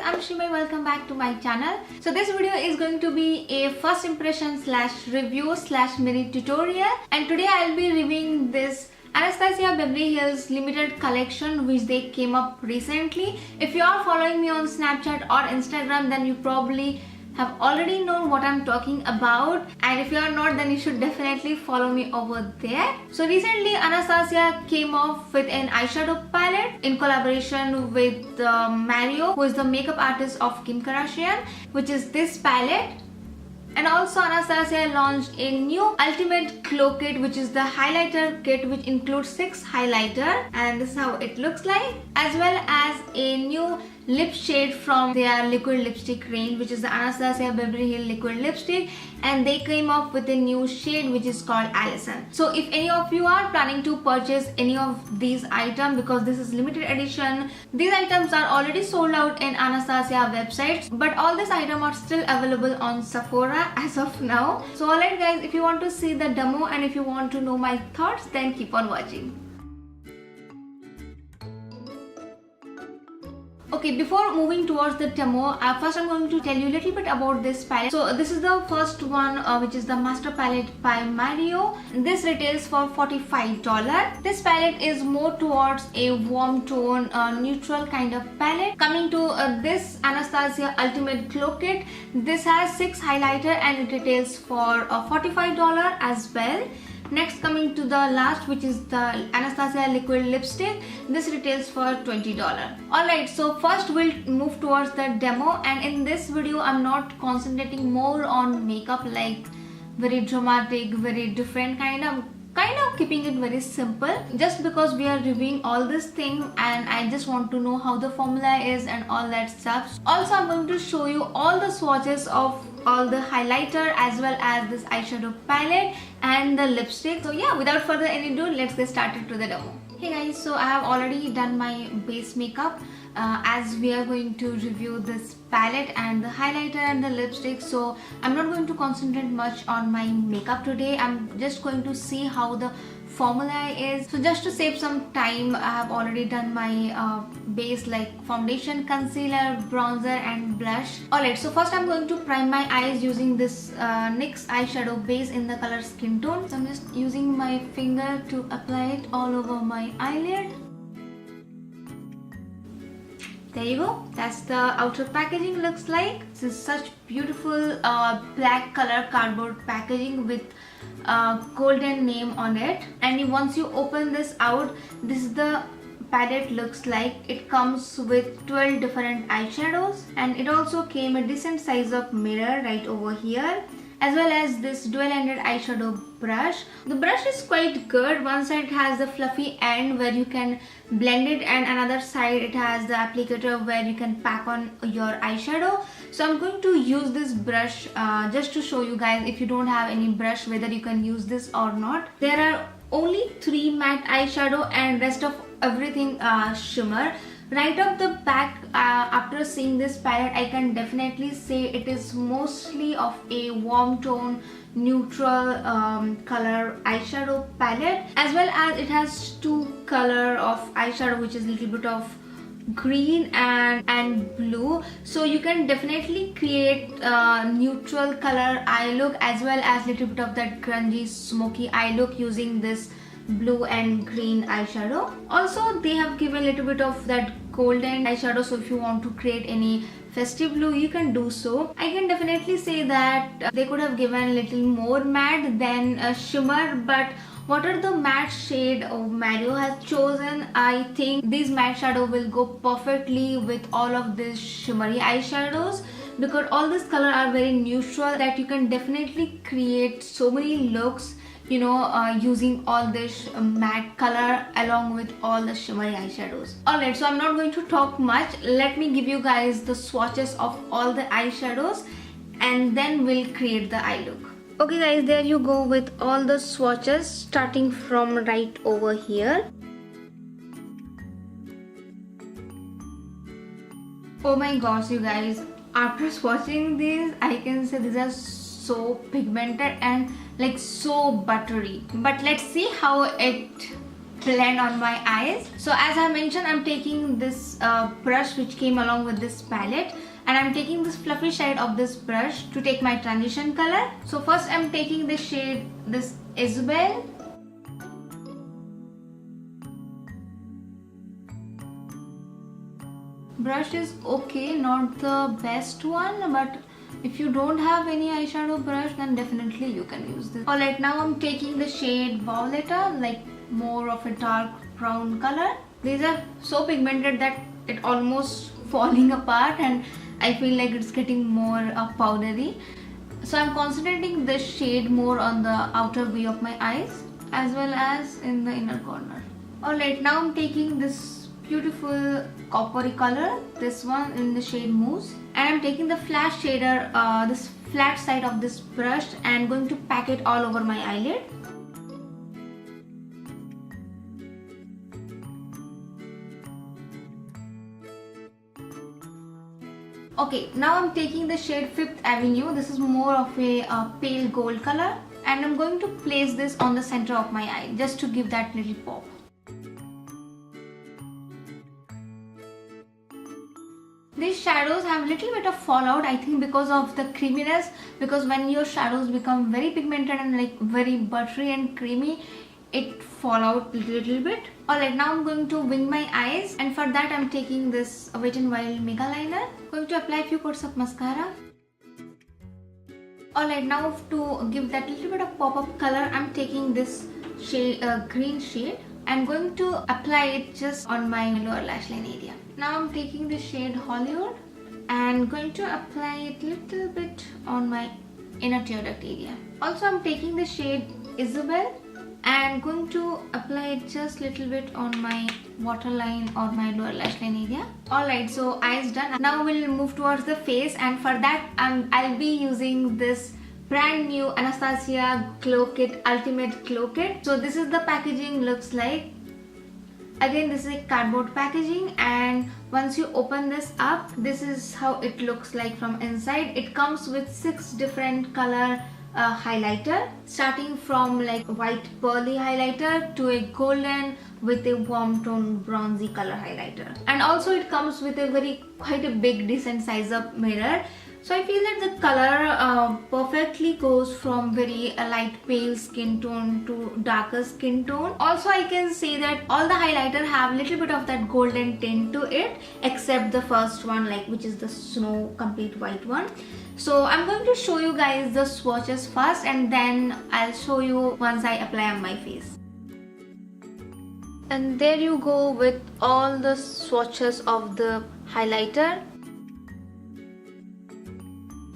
I'm Shimai. Welcome back to my channel. So this video is going to be a first impression slash review slash mini tutorial, and today I'll be reviewing this ANASTASIA Beverly Hills limited collection which they came up recently. If you are following me on Snapchat or Instagram, then you probably have already known what I'm talking about, and if you are not, then you should definitely follow me over there. So recently ANASTASIA came off with an eyeshadow palette in collaboration with Mario, who is the makeup artist of Kim Kardashian, which is this palette. And also ANASTASIA launched a new ultimate glow kit, which is the highlighter kit, which includes 6 highlighter, and this is how it looks like, as well as a new lip shade from their liquid lipstick range, which is the ANASTASIA Beverly Hills liquid lipstick, and they came up with a new shade which is called Alison. So if any of you are planning to purchase any of these items, because this is limited edition, these items are already sold out in ANASTASIA websites, but all these items are still available on Sephora as of now. So alright guys, if you want to see the demo and if you want to know my thoughts, then keep on watching. Okay, before moving towards the demo, first I'm going to tell you a little bit about this palette. So this is the first one, which is the Master Palette by Mario. This retails for $45. This palette is more towards a warm tone, neutral kind of palette. Coming to this ANASTASIA Ultimate Glow Kit, this has 6 highlighter and it retails for $45 as well. Next, coming to the last, which is the ANASTASIA liquid lipstick, this retails for $20. Alright, so first we'll move towards the demo, and in this video I'm not concentrating more on makeup, like very dramatic, very different kind of keeping it very simple, just because we are reviewing all this thing and I just want to know how the formula is and all that stuff. Also, I'm going to show you all the swatches of all the highlighter as well as this eyeshadow palette and the lipstick. So yeah, without further ado, let's get started to the demo. Hey guys, so I have already done my base makeup as we are going to review this palette and the highlighter and the lipstick, so I'm not going to concentrate much on my makeup today. I'm just going to see how the formula is. So just to save some time, I have already done my base, like foundation, concealer, bronzer and blush. Alright, so first I'm going to prime my eyes using this NYX eyeshadow base in the color Skin Tone. So I'm just using my finger to apply it all over my eyelid. There you go. That's the outer packaging looks like. This is such beautiful black color cardboard packaging with golden name on it. And once you open this out, this is the palette looks like. It comes with 12 different eyeshadows, and it also came a decent size of mirror right over here, as well as this dual-ended eyeshadow brush. The brush is quite good. One side has the fluffy end where you can blend it, and another side it has the applicator where you can pack on your eyeshadow. So I'm going to use this brush just to show you guys, if you don't have any brush, whether you can use this or not. There are only 3 matte eyeshadow and rest of everything shimmer. Right off the back, after seeing this palette, I can definitely say it is mostly of a warm tone, neutral color eyeshadow palette, as well as it has 2 color of eyeshadow, which is a little bit of green and blue. So you can definitely create neutral color eye look as well as little bit of that grungy smoky eye look using this blue and green eyeshadow. Also, they have given a little bit of that golden eyeshadow, so if you want to create any festive look, you can do so. I can definitely say that they could have given a little more matte than a shimmer, but what are the matte shade Mario has chosen, I think these matte shadow will go perfectly with all of these shimmery eyeshadows, because all these color are very neutral that you can definitely create so many looks, you know, using all this matte color along with all the shimmery eyeshadows. Alright, so I'm not going to talk much. Let me give you guys the swatches of all the eyeshadows and then we'll create the eye look. Okay guys, there you go with all the swatches, starting from right over here. Oh my gosh, you guys, after swatching these, I can say these are so pigmented and like so buttery. But let's see how it blend on my eyes. So as I mentioned, I'm taking this brush which came along with this palette, and I'm taking this fluffy side of this brush to take my transition color. So first I'm taking the shade, this Isabel. Brush is okay, not the best one, but if you don't have any eyeshadow brush, then definitely you can use this. Alright, now I'm taking the shade Violetta, like more of a dark brown color. These are so pigmented that it almost falling apart, and I feel like it's getting more powdery. So I'm concentrating this shade more on the outer V of my eyes as well as in the inner corner. Alright, now I'm taking this beautiful coppery color, this one in the shade Mousse, and I'm taking the flash shader, this flat side of this brush, and going to pack it all over my eyelid. Okay, now I'm taking the shade Fifth Avenue. This is more of a pale gold color, and I'm going to place this on the center of my eye just to give that little pop. These shadows have a little bit of fallout, I think, because of the creaminess, because when your shadows become very pigmented and like very buttery and creamy, it fall out a little bit. Alright, now I'm going to wing my eyes, and for that I'm taking this Wet n Wild Mega Liner. Going to apply a few coats of mascara. Alright, now to give that little bit of pop-up color, I'm taking this shade, green shade. I'm going to apply it just on my lower lash line area. Now I'm taking the shade Hollywood and going to apply it little bit on my inner tear duct area. Also I'm taking the shade Isabel and going to apply it just little bit on my waterline or my lower lash line area. Alright, so eyes done. Now we'll move towards the face, and for that I'll be using this brand new Anastasia Glow Kit, Ultimate Glow Kit. So this is the packaging looks like. Again, this is a cardboard packaging, and once you open this up, this is how it looks like from inside. It comes with 6 different color highlighter, starting from like white pearly highlighter to a golden with a warm tone bronzy color highlighter. And also it comes with a quite a big decent size up mirror. So I feel that the color perfectly goes from very light pale skin tone to darker skin tone. Also I can say that all the highlighter have little bit of that golden tint to it, except the first one, like which is the snow complete white one. So I'm going to show you guys the swatches first, and then I'll show you once I apply on my face. And there you go with all the swatches of the highlighter.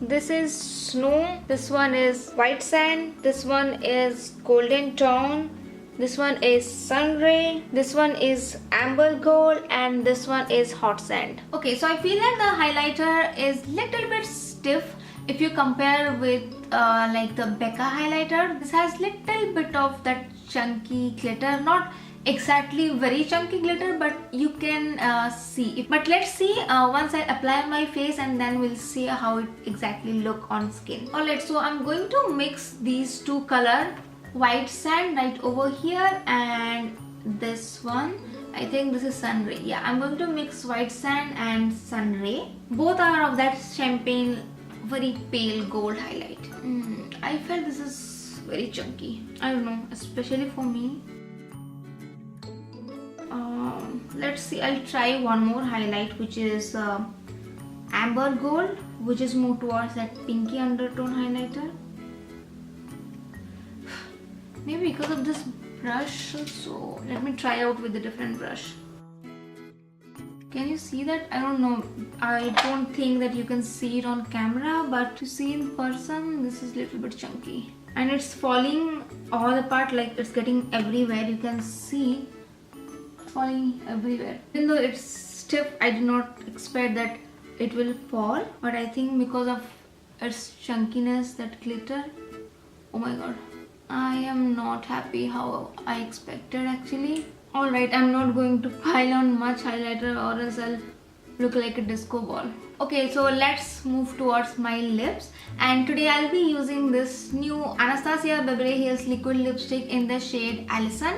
This is snow, this one is white sand, this one is golden tone, this one is sun ray, this one is amber gold, and this one is hot sand. Okay, so I feel that the highlighter is little bit stiff if you compare with like the Becca highlighter. This has little bit of that chunky glitter, not exactly very chunky glitter, but you can see it. But let's see once I apply on my face, and then we'll see how it exactly look on skin. Alright, so I'm going to mix these two color, white sand right over here, and this one, I think this is sun ray. Yeah, I'm going to mix white sand and sun ray. Both are of that champagne very pale gold highlight. I felt this is very chunky, I don't know, especially for me. Let's see, I'll try one more highlight, which is amber gold, which is more towards that pinky undertone highlighter. Maybe because of this brush, so let me try out with a different brush. Can you see that? I don't know, I don't think that you can see it on camera, but to see in person, this is a little bit chunky. And it's falling all apart, like it's getting everywhere. You can see falling everywhere. Even though it's stiff, I did not expect that it will fall, but I think because of its chunkiness, that glitter, oh my god, I am not happy how I expected actually. Alright, I'm not going to pile on much highlighter or else I'll look like a disco ball. Okay, so let's move towards my lips, and today I'll be using this new Anastasia Beverly Hills liquid lipstick in the shade Alison.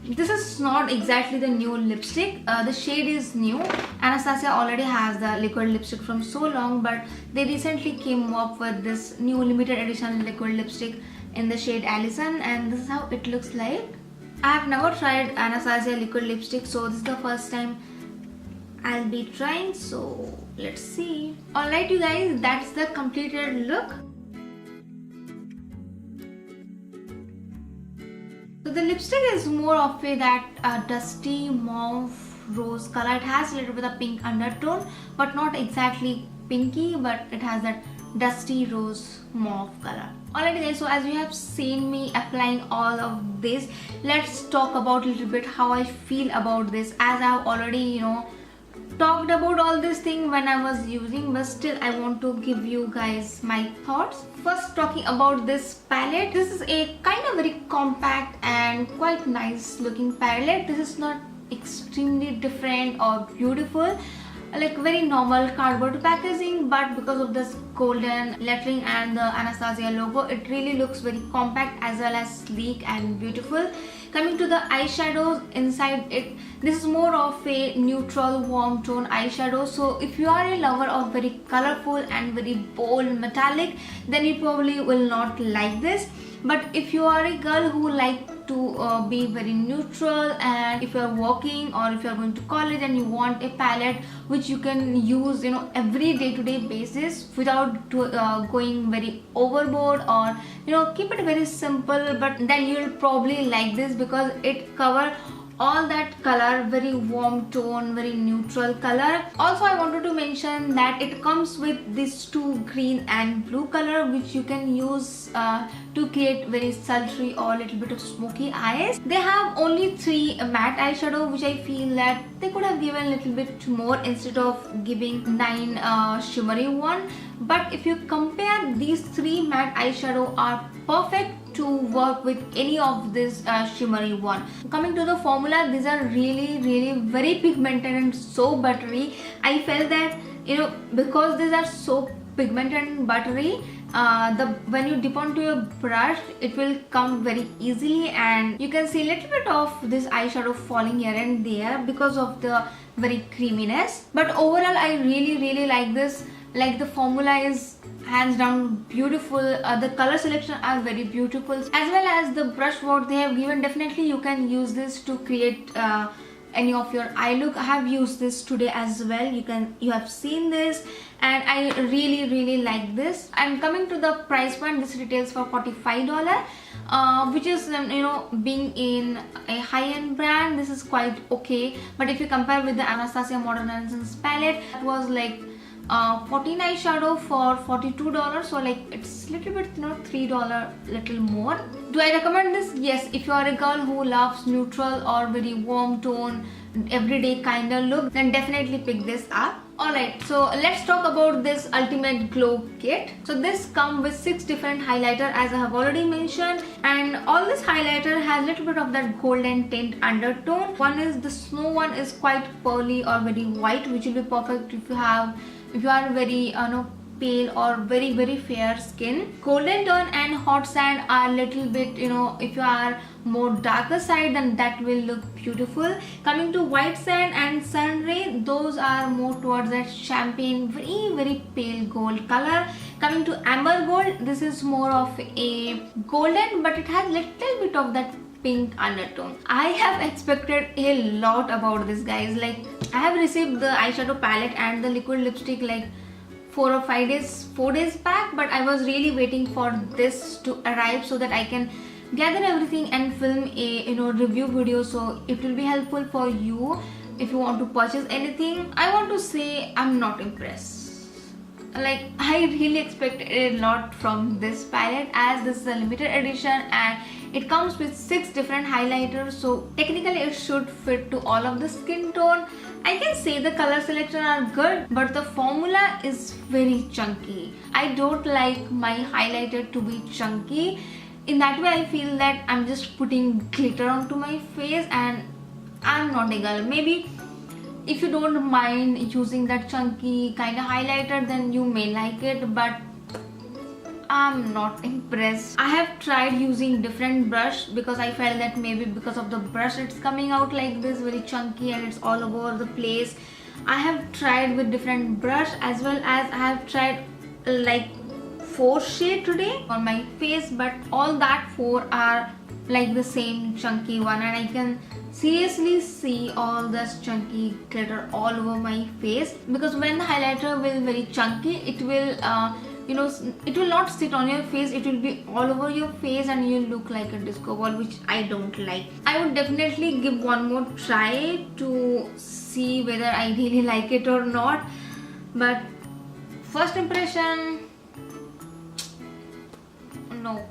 This is not exactly the new lipstick. The shade is new. Anastasia already has the liquid lipstick from so long, but they recently came up with this new limited edition liquid lipstick in the shade Alison, and this is how it looks like. I have never tried Anastasia liquid lipstick, so this is the first time I'll be trying, so let's see. Alright you guys, that's the completed look. So the lipstick is more of that dusty mauve rose color. It has a little bit of pink undertone, but not exactly pinky, but it has that dusty rose mauve color. Alright guys, so as you have seen me applying all of this, let's talk about a little bit how I feel about this, as I have already talked about all this thing when I was using, but still I want to give you guys my thoughts. First, talking about this palette, this is a kind of very compact and quite nice looking palette. This is not extremely different or beautiful, like very normal cardboard packaging, but because of this golden lettering and the Anastasia logo, it really looks very compact as well as sleek and beautiful. Coming to the eyeshadows inside it, this is more of a neutral warm tone eyeshadow, so if you are a lover of very colorful and very bold metallic, then you probably will not like this. But if you are a girl who like to be very neutral, and if you are working or if you are going to college and you want a palette which you can use every day-to-day basis without going very overboard, or keep it very simple, but then you'll probably like this because it covers all that color, very warm tone, very neutral color. Also, I wanted to mention that it comes with these two green and blue color, which you can use to create very sultry or little bit of smoky eyes. They have only 3 matte eyeshadow, which I feel that they could have given a little bit more instead of giving 9 shimmery one. But if you compare, these 3 matte eyeshadow are perfect to work with any of this shimmery one. Coming to the formula, these are really very pigmented and so buttery. I felt that because these are so pigmented and buttery, when you dip onto your brush, it will come very easily, and you can see a little bit of this eyeshadow falling here and there because of the very creaminess. But overall, I really like this. Like, the formula is hands down beautiful. The color selection are very beautiful, as well as the brush what they have given. Definitely you can use this to create any of your eye look. I have used this today as well. You have seen this, and I really like this. And coming to the price point, this retails for $45, which is being in a high-end brand, this is quite okay. But if you compare with the Anastasia Modern Renaissance palette, it was like 14 eyeshadow for $42, so like it's little bit $3 little more. Do I recommend this? Yes, if you are a girl who loves neutral or very warm tone everyday kind of look, then definitely pick this up. Alright, so let's talk about this ultimate glow kit. So this comes with 6 different highlighter, as I have already mentioned, and all this highlighter has a little bit of that golden tint undertone. One is the snow one is quite pearly or very white, which will be perfect if you are very pale or very fair skin. Golden tone and hot sand are a little bit, if you are more darker side, then that will look beautiful. Coming to white sand and sun ray, those are more towards that champagne, very pale gold color. Coming to amber gold, this is more of a golden, but it has little bit of that pink undertone. I have expected a lot about this, guys. Like, I have received the eyeshadow palette and the liquid lipstick like 4 days back, but I was really waiting for this to arrive so that I can gather everything and film a review video, so it will be helpful for you if you want to purchase anything. I want to say I'm not impressed. Like, I really expected a lot from this palette, as this is a limited edition and it comes with 6 different highlighters, so technically it should fit to all of the skin tone. I can say the color selection are good, but the formula is very chunky. I don't like my highlighter to be chunky. In that way, I feel that I'm just putting glitter onto my face, and I'm not a girl. Maybe if you don't mind using that chunky kind of highlighter, then you may like it, but I'm not impressed. I have tried using different brush because I felt that maybe because of the brush it's coming out like this, very chunky and it's all over the place. I have tried with different brush, as well as I have tried like 4 shade today on my face, but all that 4 are like the same chunky one, and I can seriously see all this chunky glitter all over my face, because when the highlighter will very chunky, it will it will not sit on your face, it will be all over your face and you look like a disco ball, which I don't like. I would definitely give one more try to see whether I really like it or not, but first impression, no.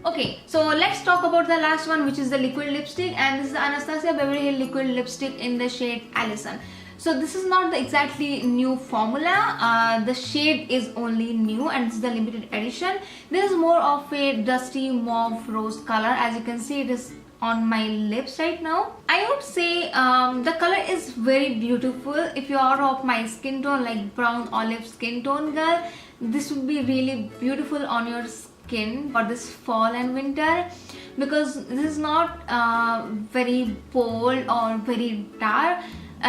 Okay, so let's talk about the last one, which is the liquid lipstick, and this is the Anastasia Beverly Hills liquid lipstick in the shade Alison. So this is not the exactly new formula, the shade is only new and this is the limited edition. This is more of a dusty mauve rose color. As you can see, it is on my lips right now. I would say the color is very beautiful. If you are of my skin tone, like brown olive skin tone girl, this would be really beautiful on your skin for this fall and winter, because this is not very bold or very dark.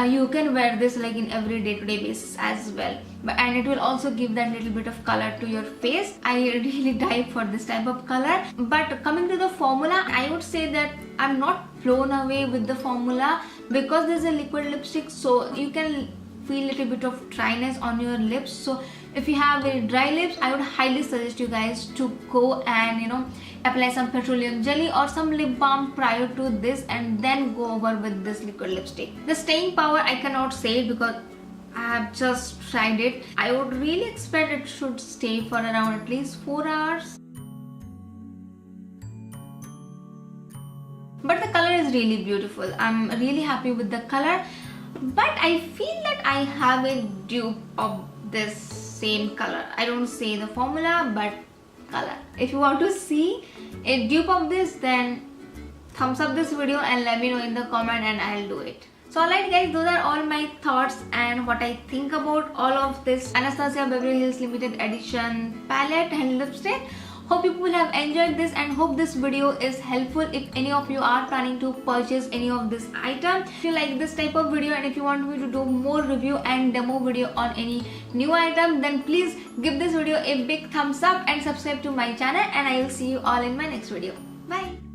You can wear this like in every day-to-day basis as well, and it will also give that little bit of color to your face. I really dive for this type of color. But coming to the formula, I would say that I'm not blown away with the formula, because there's a liquid lipstick, so you can feel a little bit of dryness on your lips. So if you have very dry lips, I would highly suggest you guys to go and apply some petroleum jelly or some lip balm prior to this, and then go over with this liquid lipstick. The staying power, I cannot say it because I have just tried it. I would really expect it should stay for around at least 4 hours. But the color is really beautiful. I'm really happy with the color, but I feel that I have a dupe of this same color. I don't say the formula, but color. If you want to see a dupe of this, then thumbs up this video and let me know in the comment and I'll do it. So alright guys, those are all my thoughts and what I think about all of this Anastasia Beverly Hills Limited Edition palette and lipstick. Hope you will have enjoyed this and hope this video is helpful if any of you are planning to purchase any of this item. If you like this type of video and if you want me to do more review and demo video on any new item, then please give this video a big thumbs up and subscribe to my channel, and I will see you all in my next video. Bye.